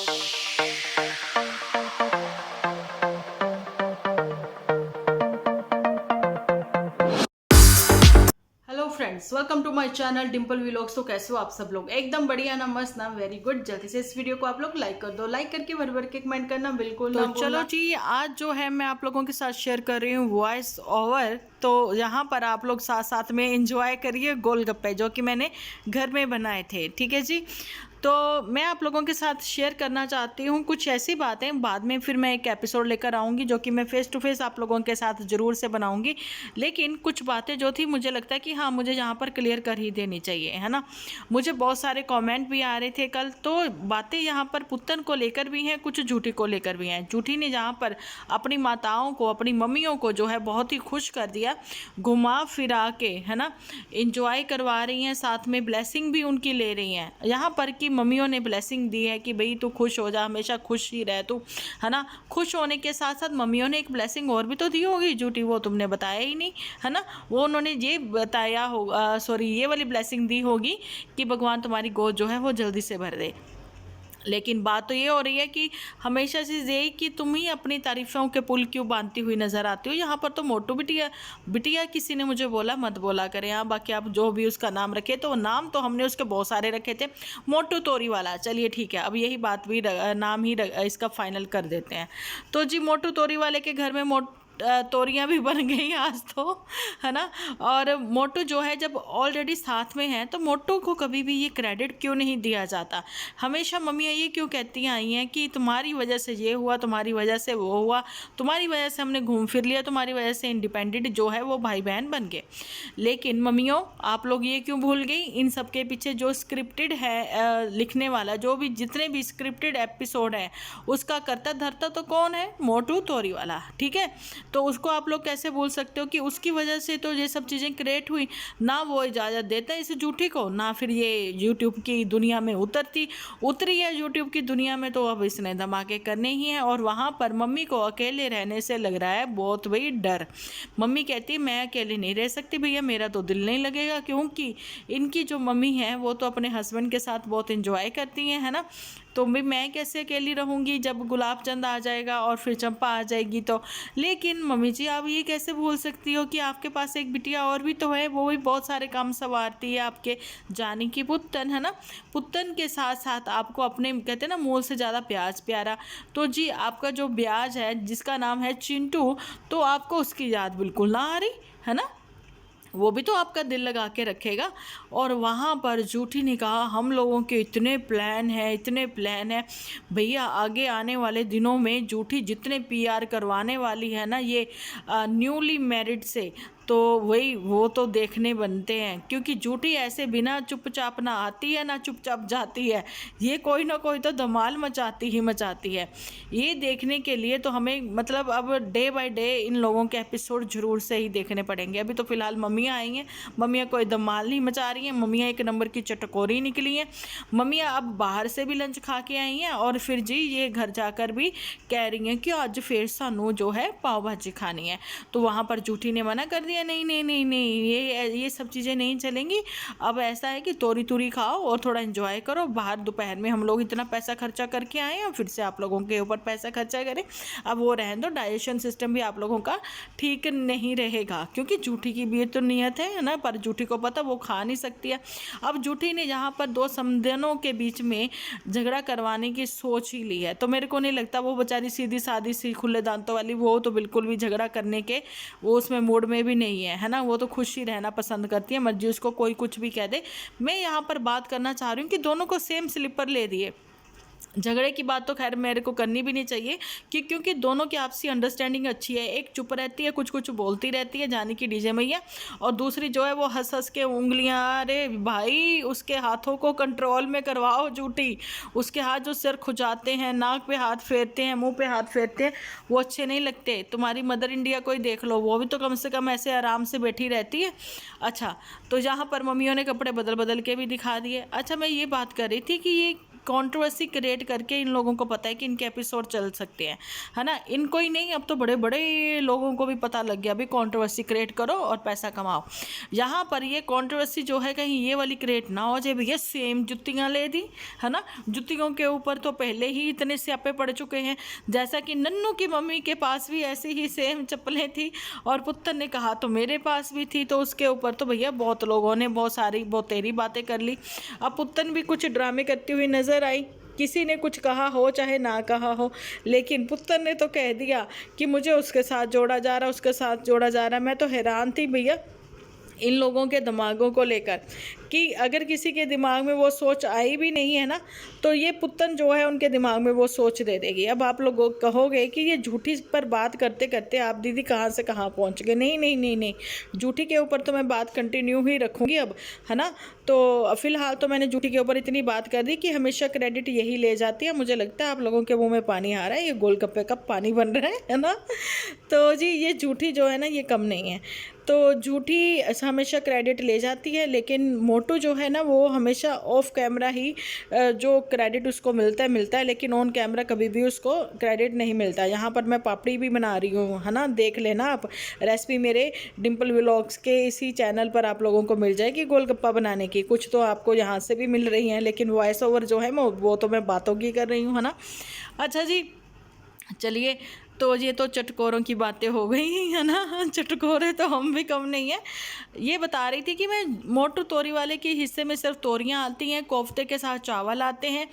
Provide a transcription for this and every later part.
Hello friends, welcome to my channel Dimple vlogs. तो कैसे हो आप सब लोग? एकदम बढ़िया ना, मस्त ना, वेरी गुड। जल्दी से इस वीडियो को आप लोग लाइक कर दो। लाइक करके भर भर के कमेंट करना बिल्कुल ना भूलना। चलो जी, आज जो है मैं आप लोगों के साथ शेयर कर रही हूँ वॉइस ओवर। तो यहाँ पर आप लोग साथ साथ में एंजॉय करिए गोलगप्पे जो कि मैंने घर में बनाए थे। ठीक है जी। तो मैं आप लोगों के साथ शेयर करना चाहती हूँ कुछ ऐसी बातें। बाद में फिर मैं एक एपिसोड लेकर आऊँगी जो कि मैं फेस टू फेस आप लोगों के साथ ज़रूर से बनाऊँगी। लेकिन कुछ बातें जो थी मुझे लगता है कि हाँ, मुझे यहाँ पर क्लियर कर ही देनी चाहिए, है ना। मुझे बहुत सारे कमेंट भी आ रहे थे कल। तो बातें यहाँ पर पुत्तन को लेकर भी हैं, कुछ झूठी को लेकर भी हैं। झूठी ने जहाँ पर अपनी माताओं को, अपनी मम्मियों को जो है बहुत ही खुश कर दिया, घुमा फिरा के, है ना, इंजॉय करवा रही हैं, साथ में ब्लेसिंग भी उनकी ले रही हैं। यहाँ पर की मम्मियों ने ब्लेसिंग दी है कि भाई तू खुश हो जा, हमेशा खुश ही रह तू, है ना। खुश होने के साथ साथ मम्मियों ने एक ब्लेसिंग और भी तो दी होगी झूठी, वो तुमने बताया ही नहीं, है ना। वो उन्होंने ये बताया होगा, सॉरी, ये वाली ब्लेसिंग दी होगी कि भगवान तुम्हारी गोद जो है वो जल्दी से भर दे। लेकिन बात तो ये हो रही है कि हमेशा से यही कि तुम ही अपनी तारीफों के पुल क्यों बांधती हुई नजर आती हो। यहाँ पर तो मोटू बिटिया बिटिया किसी ने मुझे बोला मत बोला करें। हाँ, बाकी आप जो भी उसका नाम रखे, तो नाम तो हमने उसके बहुत सारे रखे थे। मोटू तोरी वाला, चलिए ठीक है, अब यही बात भी नाम ही इसका फाइनल कर देते हैं। तो जी, मोटू तोरी वाले के घर में तोरियां भी बन गई आज तो, है ना। और मोटू जो है जब ऑलरेडी साथ में है तो मोटू को कभी भी ये क्रेडिट क्यों नहीं दिया जाता। हमेशा मम्मियाँ ये क्यों कहती आई हैं कि तुम्हारी वजह से ये हुआ, तुम्हारी वजह से वो हुआ, तुम्हारी वजह से हमने घूम फिर लिया, तुम्हारी वजह से इंडिपेंडेंट जो है वो भाई बहन बन गए। लेकिन मम्मियों, आप लोग ये क्यों भूल गई, इन सब के पीछे जो स्क्रिप्टेड है, लिखने वाला, जो भी जितने भी स्क्रिप्टेड एपिसोड हैं उसका करता धरता तो कौन है? मोटू तोरी वाला। ठीक है। तो उसको आप लोग कैसे बोल सकते हो कि उसकी वजह से तो ये सब चीज़ें क्रिएट हुई? ना वो इजाज़त देता है इस झूठी को, ना फिर ये यूट्यूब की दुनिया में उतरी है यूट्यूब की दुनिया में, तो अब इसने धमाके करने ही हैं। और वहाँ पर मम्मी को अकेले रहने से लग रहा है बहुत भाई डर। मम्मी कहती है मैं अकेले नहीं रह सकती भैया, मेरा तो दिल नहीं लगेगा, क्योंकि इनकी जो मम्मी है वो तो अपने हस्बैंड के साथ बहुत इंजॉय करती हैं, है ना। तो भी मैं कैसे अकेली रहूँगी जब गुलाब चंद आ जाएगा और फिर चंपा आ जाएगी तो। लेकिन मम्मी जी, आप ये कैसे भूल सकती हो कि आपके पास एक बिटिया और भी तो है, वो भी बहुत सारे काम संवारती है, आपके जानी की पुत्तन, है ना। पुत्तन के साथ साथ आपको अपने, कहते हैं ना, मोल से ज़्यादा प्याज प्यारा। तो जी, आपका जो ब्याज है जिसका नाम है चिंटू, तो आपको उसकी याद बिल्कुल ना आ रही, है ना। वो भी तो आपका दिल लगा के रखेगा। और वहाँ पर झूठी ने कहा हम लोगों के इतने प्लान हैं, इतने प्लान हैं भैया, आगे आने वाले दिनों में झूठी जितने पीआर करवाने वाली है ना ये न्यूली मैरिड से, तो वही वो तो देखने बनते हैं। क्योंकि झूठी ऐसे बिना चुपचाप ना आती है ना चुपचाप जाती है, ये कोई ना कोई तो धमाल मचाती ही मचाती है। ये देखने के लिए तो हमें, मतलब अब डे बाय डे इन लोगों के एपिसोड जरूर से ही देखने पड़ेंगे। अभी तो फिलहाल मम्मियाँ आई हैं, मम्मियाँ कोई धमाल नहीं मचा रही हैं, मम्मियाँ एक नंबर की चटकोरी निकली हैं। मम्मियाँ अब बाहर से भी लंच खा के आई हैं और फिर जी ये घर जाकर भी कह रही हैं कि आज फिर सानू जो है पाव भाजी खानी है। तो वहाँ पर झूठी ने मना कर दिया, नहीं नहीं नहीं नहीं, ये सब चीज़ें नहीं चलेंगी। अब ऐसा है कि तोरी तूरी खाओ और थोड़ा एंजॉय करो। बाहर दोपहर में हम लोग इतना पैसा खर्चा करके आए हैं, फिर से आप लोगों के ऊपर पैसा खर्चा करें। अब वो रहने दो, डाइजेशन सिस्टम भी आप लोगों का ठीक नहीं रहेगा, क्योंकि झूठी की भी तो नियत है ना, पर झूठी को पता वो खा नहीं सकती है। अब झूठी ने यहाँ पर दो समधनों के बीच में झगड़ा करवाने की सोच ही ली है। तो मेरे को नहीं लगता वो बेचारी सीधी सादी सी खुले दांतों वाली, वो तो बिल्कुल भी झगड़ा करने के वो उसमें मूड में भी नहीं है ना। वो तो खुश ही रहना पसंद करती है, मर्जी उसको कोई कुछ भी कह दे। मैं यहाँ पर बात करना चाह रही हूँ कि दोनों को सेम स्लीपर ले दिए। झगड़े की बात तो खैर मेरे को करनी भी नहीं चाहिए, क्योंकि दोनों की आपसी अंडरस्टैंडिंग अच्छी है। एक चुप रहती है, कुछ कुछ बोलती रहती है, जानी कि डीजे मैया, और दूसरी जो है वो हंस हंस के उंगलियां, अरे भाई उसके हाथों को कंट्रोल में करवाओ झूठी। उसके हाथ जो सिर खुजाते हैं, नाक पे हाथ फेरते हैं, मुंह पे हाथ फेरते हैं, वो अच्छे नहीं लगते। तुम्हारी मदर इंडिया को ही देख लो, वो भी तो कम से कम ऐसे आराम से बैठी रहती है। अच्छा, तो यहाँ पर मम्मियों ने कपड़े बदल बदल के भी दिखा दिए। अच्छा, मैं ये बात कर रही थी कि ये कंट्रोवर्सी क्रिएट करके इन लोगों को पता है कि इनके एपिसोड चल सकते हैं, है ना। इनको ही नहीं, अब तो बड़े बड़े लोगों को भी पता लग गया, अभी कंट्रोवर्सी क्रिएट करो और पैसा कमाओ। यहाँ पर ये कंट्रोवर्सी जो है कहीं ये वाली क्रिएट ना हो जाए, भैया सेम जुत्तियाँ ले दी, है ना। जुत्तियों के ऊपर तो पहले ही इतने स्यापे पड़ चुके हैं, जैसा कि नन्नू की मम्मी के पास भी ऐसी ही सेम चप्पलें थी और पुत्तर ने कहा तो मेरे पास भी थी, तो उसके ऊपर तो भैया बहुत लोगों ने बहुत तेरी बातें कर ली। अब पुत्तर भी कुछ ड्रामे करती हुई नजर आई, किसी ने कुछ कहा हो चाहे ना कहा हो, लेकिन पुत्तर ने तो कह दिया कि मुझे उसके साथ जोड़ा जा रहा, उसके साथ जोड़ा जा रहा। मैं तो हैरान थी भैया इन लोगों के दिमागों को लेकर, कि अगर किसी के दिमाग में वो सोच आई भी नहीं है ना, तो ये पुत्तन जो है उनके दिमाग में वो सोच दे देगी। अब आप लोग कहोगे कि ये झूठी पर बात करते करते आप दीदी कहाँ से कहाँ पहुँच गए। नहीं नहीं नहीं नहीं, झूठी के ऊपर तो मैं बात कंटिन्यू ही रखूँगी अब, है ना। तो फिलहाल तो मैंने झूठी के ऊपर इतनी बात कर दी कि हमेशा क्रेडिट यही ले जाती है। मुझे लगता है आप लोगों के मुँह में पानी आ रहा है, ये गोलगप्पे का पानी बन रहा है ना। तो जी ये झूठी जो है ना ये कम नहीं है, तो झूठी हमेशा क्रेडिट ले जाती है, लेकिन मोटू जो है ना वो हमेशा ऑफ कैमरा ही जो क्रेडिट उसको मिलता है, लेकिन ऑन कैमरा कभी भी उसको क्रेडिट नहीं मिलता। यहाँ पर मैं पापड़ी भी बना रही हूँ, है ना, देख लेना आप रेसिपी मेरे डिम्पल व्लॉग्स के इसी चैनल पर आप लोगों को मिल जाएगी गोलगप्पा बनाने की। कुछ तो आपको यहाँ से भी मिल रही हैं, लेकिन वॉइस ओवर जो है वो तो मैं बातों की कर रही हूँ, है ना। अच्छा जी चलिए, तो ये तो चटकोरों की बातें हो गई, है ना। चटकोरे तो हम भी कम नहीं है। ये बता रही थी कि मैं मोटू तोरी वाले के हिस्से में सिर्फ तोरियां आती हैं, कोफ्ते के साथ चावल आते हैं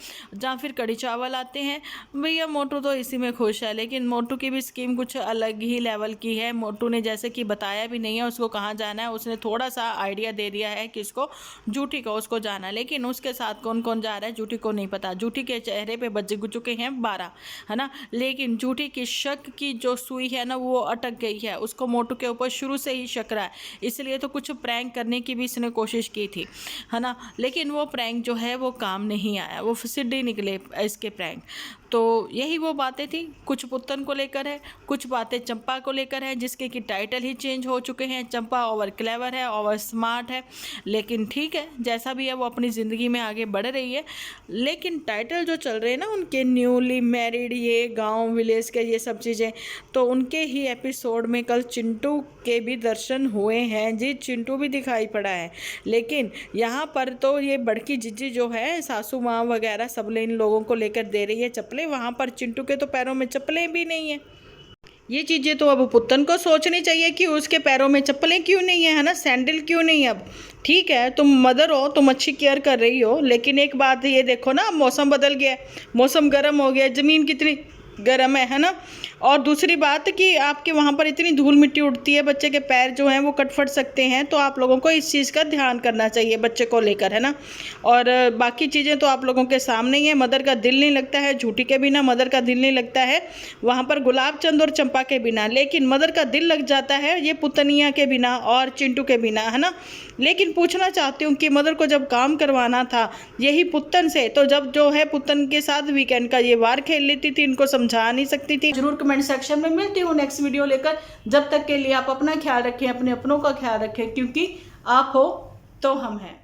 या फिर कड़ी चावल आते हैं। भैया मोटू तो इसी में खुश है, लेकिन मोटू की भी स्कीम कुछ अलग ही लेवल की है। मोटू ने जैसे कि बताया भी नहीं है उसको कहाँ जाना है, उसने थोड़ा सा आइडिया दे दिया है कि इसको जूठी को उसको जाना है, लेकिन उसके साथ कौन कौन जा रहा है जूठी को नहीं पता। जूठी के चेहरे पर बज चुके हैं 12, है ना, लेकिन जूठी की शक की जो सुई है ना वो अटक गई है। उसको मोटू के ऊपर शुरू से ही शक रहा है, इसलिए तो कुछ प्रैंक करने की भी इसने कोशिश की थी, है ना, लेकिन वो प्रैंक जो है वो काम नहीं आया, वो सिद्धि निकले इसके प्रैंक। तो यही वो बातें थी, कुछ पुत्तन को लेकर है, कुछ बातें चंपा को लेकर है, जिसके कि टाइटल ही चेंज हो चुके हैं। चंपा ओवर क्लेवर है, ओवर स्मार्ट है, लेकिन ठीक है जैसा भी है वो अपनी ज़िंदगी में आगे बढ़ रही है। लेकिन टाइटल जो चल रहे हैं ना उनके न्यूली मैरिड, ये गांव विलेज के ये सब चीज़ें, तो उनके ही एपिसोड में कल चिंटू के भी दर्शन हुए हैं जी, चिंटू भी दिखाई पड़ा है। लेकिन यहाँ पर तो ये बड़की जिज्जी जो है सासू माँ वगैरह सब इन लोगों को लेकर दे रही है चप्पलें, वहाँ पर चिंटू के तो पैरों में चप्पलें भी नहीं है। ये चीज़ें तो अब पुत्तन को सोचनी चाहिए कि उसके पैरों में चप्पलें क्यों नहीं है ना, सैंडल क्यों नहीं है। अब ठीक है तुम मदर हो, तुम अच्छी केयर कर रही हो, लेकिन एक बात ये देखो ना, मौसम बदल गया, मौसम गर्म हो गया, ज़मीन कितनी गर्म है ना। और दूसरी बात कि आपके वहाँ पर इतनी धूल मिट्टी उड़ती है, बच्चे के पैर जो हैं वो कट फट सकते हैं, तो आप लोगों को इस चीज़ का ध्यान करना चाहिए बच्चे को लेकर, है ना। और बाकी चीज़ें तो आप लोगों के सामने ही है। मदर का दिल नहीं लगता है झूठी के बिना, मदर का दिल नहीं लगता है वहाँ पर गुलाब चंद और चंपा के बिना, लेकिन मदर का दिल लग जाता है ये पुतनिया के बिना और चिंटू के बिना, है ना। लेकिन पूछना चाहती हूँ कि मदर को जब काम करवाना था यही पुत्तन से, तो जब जो है पुत्तन के साथ वीकेंड का ये वार खेल लेती थी, इनको समझा नहीं सकती थी। जरूर कमेंट सेक्शन में मिलती हूँ नेक्स्ट वीडियो लेकर। जब तक के लिए आप अपना ख्याल रखें, अपने अपनों का ख्याल रखें, क्योंकि आप हो तो हम हैं।